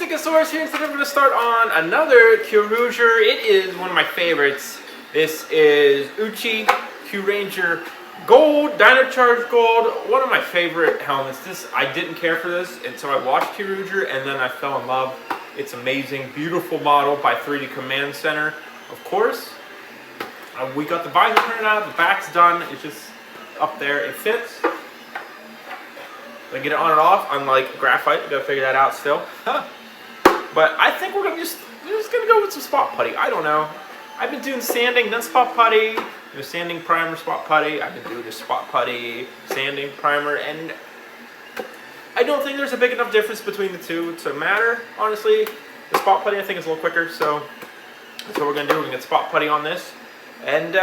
Stickasaurus here, and today I'm going to start on another Q-Ranger. It is one of my favorites. This is Uchi Q-Ranger Gold, Dino Charge Gold, one of my favorite helmets. I didn't care for this until I watched Q-Ranger, and then I fell in love. It's amazing, beautiful model by 3D Command Center. Of course, we got the visor printed out, the back's done, it's just up there, it fits. I get it on and off, unlike graphite. We gotta figure that out still. But I think we're just gonna go with some spot putty. I don't know. I've been doing sanding, then spot putty, sanding primer, spot putty. I've been doing just spot putty, sanding primer, and I don't think there's a big enough difference between the two to matter. Honestly, the spot putty I think is a little quicker, so that's what we're gonna do. We're gonna get spot putty on this, and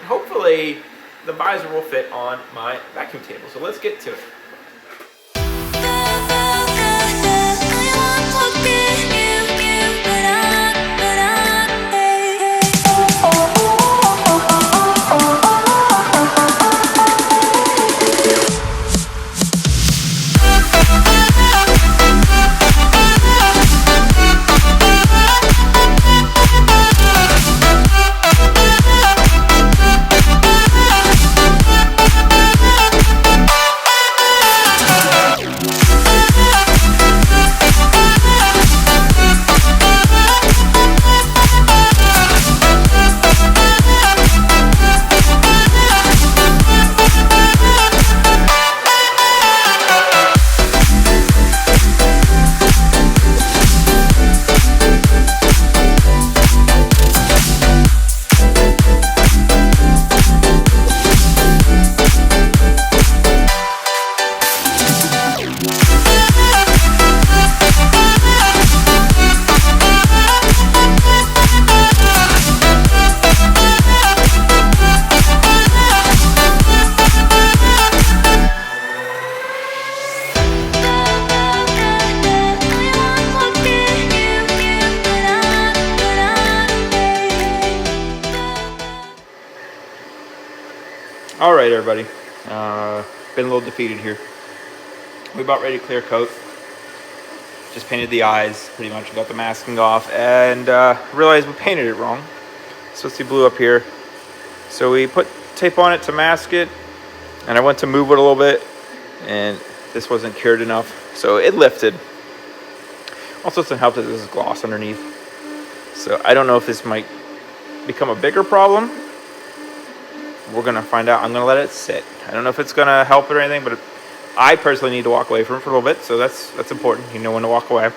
hopefully the visor will fit on my vacuum table. So let's get to it. All right, everybody. Been a little defeated here. We're about ready to clear coat. Just painted the eyes, pretty much. Got the masking off, and realized we painted it wrong. It's supposed to be blue up here. So we put tape on it to mask it, and I went to move it a little bit, and this wasn't cured enough, so it lifted. Also, doesn't help that there's gloss underneath. So I don't know if this might become a bigger problem. We're gonna find out. I'm gonna let it sit. I don't know if it's gonna help it or anything, but I personally need to walk away from it for a little bit, so that's important. You know when to walk away. I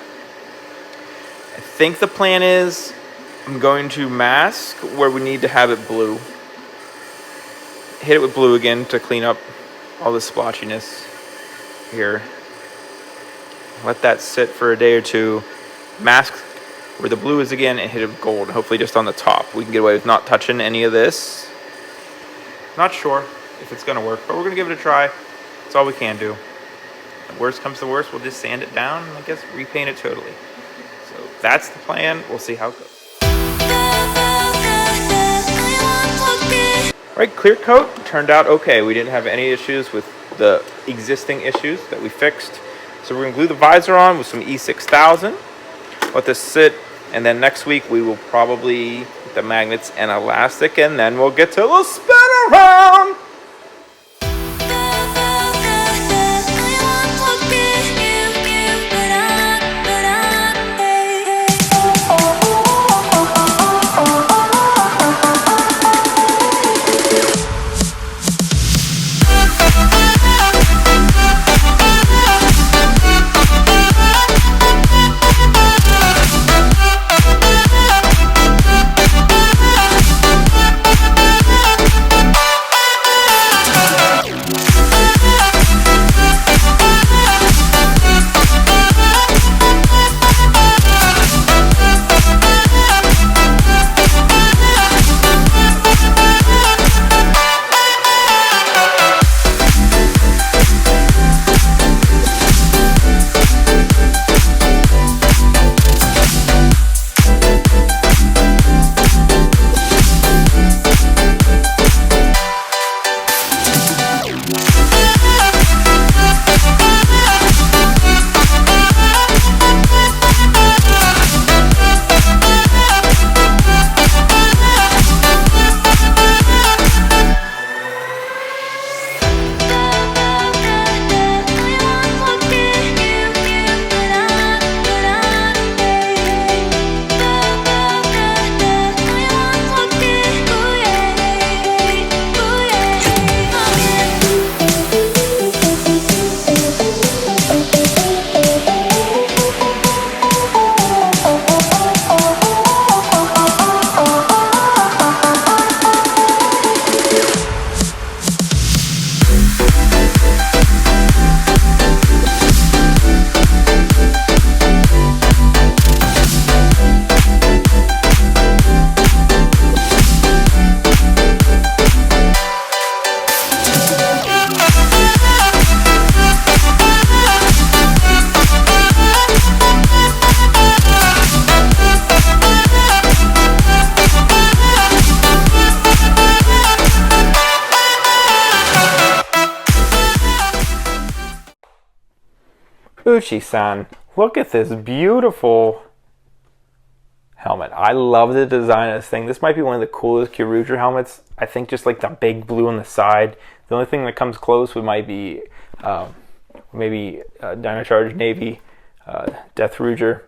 think the plan is I'm going to mask where we need to have it blue. Hit it with blue again to clean up all the splotchiness here. Let that sit for a day or two. Mask where the blue is again and hit it with gold. Hopefully just on the top. We can get away with not touching any of this. Not sure if it's going to work, but we're going to give it a try. That's all we can do. If worst comes to worst, we'll just sand it down and I guess repaint it totally. So that's the plan. We'll see how it goes. All right, clear coat turned out okay. We didn't have any issues with the existing issues that we fixed. So we're going to glue the visor on with some E6000. Let this sit, and then next week we will probably get the magnets and elastic, and then we'll get to a little spin around. Uchi-san, look at this beautiful helmet. I love the design of this thing. This might be one of the coolest Kyoryuger helmets. I think just like the big blue on the side. The only thing that comes close would might be maybe Dino Charge Navy Death Ruger.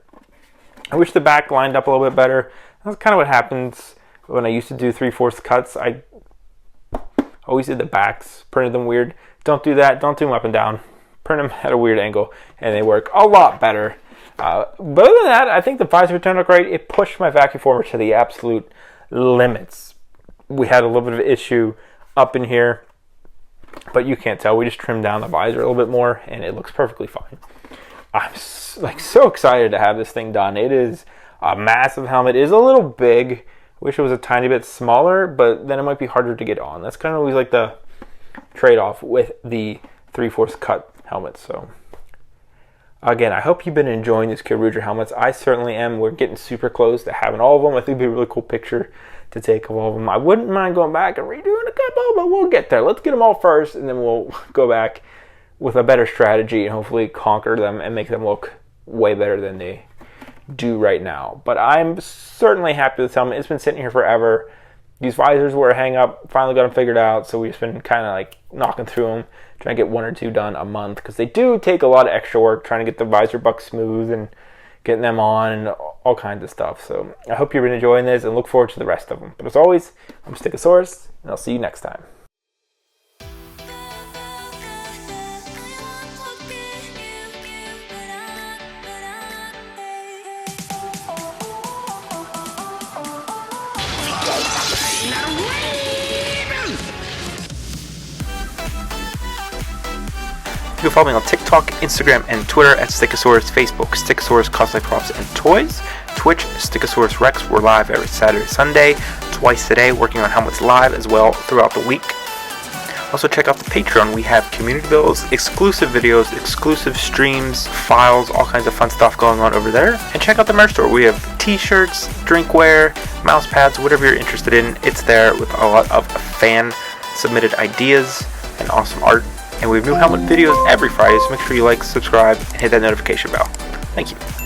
I wish the back lined up a little bit better. That's kind of what happens when I used to do 3/4 cuts. I always did the backs, printed them weird. Don't do that. Don't do them up and down. Print them at a weird angle, and they work a lot better. But other than that, I think the visor turned out great. It pushed my vacuum former to the absolute limits. We had a little bit of an issue up in here, but you can't tell. We just trimmed down the visor a little bit more, and it looks perfectly fine. I'm so excited to have this thing done. It is a massive helmet. It is a little big. Wish it was a tiny bit smaller, but then it might be harder to get on. That's kind of always like the trade-off with the 3/4 cut helmets. So again, I hope you've been enjoying these Kyoryuger helmets. I certainly am. We're getting super close to having all of them. I think it'd be a really cool picture to take of all of them. I wouldn't mind going back and redoing a couple, but we'll get there. Let's get them all first, and then we'll go back with a better strategy and hopefully conquer them and make them look way better than they do right now. But I'm certainly happy with this helmet. It's been sitting here forever. These visors were a hang up. Finally got them figured out, so we've just been kind of like knocking through them, trying to get 1 or 2 done a month, because they do take a lot of extra work trying to get the visor buck smooth and getting them on and all kinds of stuff. So I hope you've been enjoying this and look forward to the rest of them. But as always, I'm Stickasaurus, and I'll see you next time. You can follow me on TikTok, Instagram, and Twitter at Stickasaurus, Facebook, Stickasaurus Cosplay Props and Toys, Twitch, Stickasaurus Rex. We're live every Saturday, Sunday, twice a day, working on helmets live as well throughout the week. Also check out the Patreon. We have community builds, exclusive videos, exclusive streams, files, all kinds of fun stuff going on over there. And check out the merch store. We have t-shirts, drinkware, mouse pads, whatever you're interested in. It's there with a lot of fan-submitted ideas and awesome art. And we have new helmet videos every Friday, so make sure you like, subscribe, and hit that notification bell. Thank you.